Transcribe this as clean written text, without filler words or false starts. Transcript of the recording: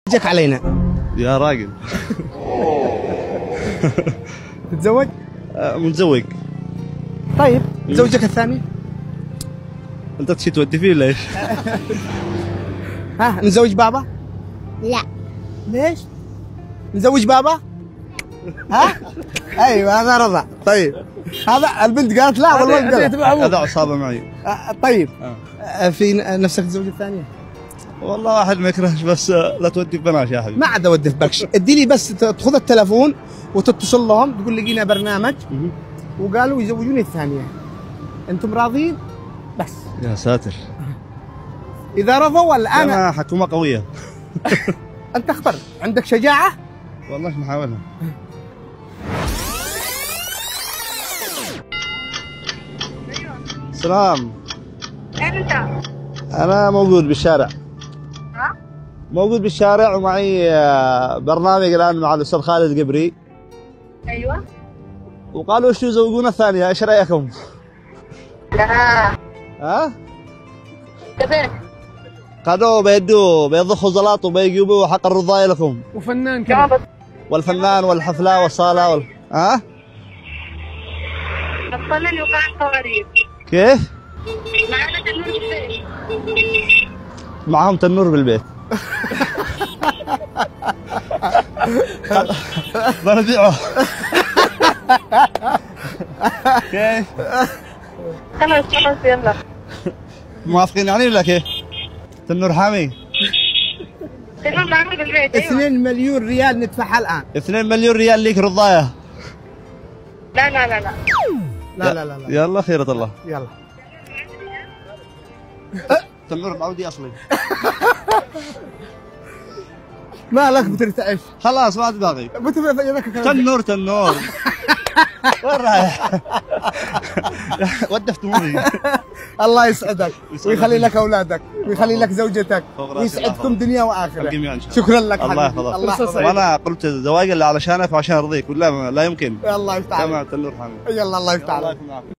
جاك علينا يا راجل. تتزوج؟ متزوج. طيب زوجك الثاني؟ انت تشي تودي فيه ولا ايش؟ ها نزوج بابا؟ لا. ليش؟ نزوج بابا؟ ها؟ ايوه هذا رضا. طيب هذا البنت قالت لا والولد قال هذا عصابه معي. طيب في نفسك تزوج الثانيه؟ والله واحد ما يكرهش بس لا تودي ببلاش يا حبيبي. ما عاد اودي في بكش، ادي لي بس تاخذ التلفون وتتصل لهم تقول لقينا برنامج وقالوا يزوجوني الثانيه، انتم راضين؟ بس يا ساتر. اذا رضوا ولا انا حكومه قويه. انت اختر، عندك شجاعه؟ والله نحاولها. سلام. انت انا موجود بالشارع. ها؟ موجود بالشارع ومعي برنامج الان مع الاستاذ خالد قبري. ايوه. وقالوا شو يزوجونا الثانيه، ايش رايكم؟ لا. ها؟ كيف؟ قالوا بيضخوا زلاط وبيجيبوا حق الرضاية لكم. وفنان كمان. والفنان والحفلة والصالة ها؟ بطلني وقع القوارير. كيف؟ معنا تنور بالبيت. معهم تنور بالبيت. بنبيعه. كيف؟ خلاص يلا. موافقين يعني ولا كيف؟ تنور حامي. تنور معنا بالبيت. 2 مليون ريال ندفعها الان. 2 مليون ريال ليك رضاية. لا لا لا لا. لا لا لا لا. يلا خيرة الله. يلا. تنور معودي اصلي. مالك بترتعش؟ خلاص ما عاد باغي. تنور تنور. وين رايح؟ ودفت اموري. الله يسعدك ويخلي لك اولادك ويخلي لك زوجتك ويسعدكم دنيا واخره. شكرا لك الله حبيبي. يحفظك. الله يحفظك. وانا قلت زواج اللي علشانك وعشان ارضيك ولا لا يمكن. الله يفتح عليك. تمام تنور حامي. يلا الله يفتح عليك.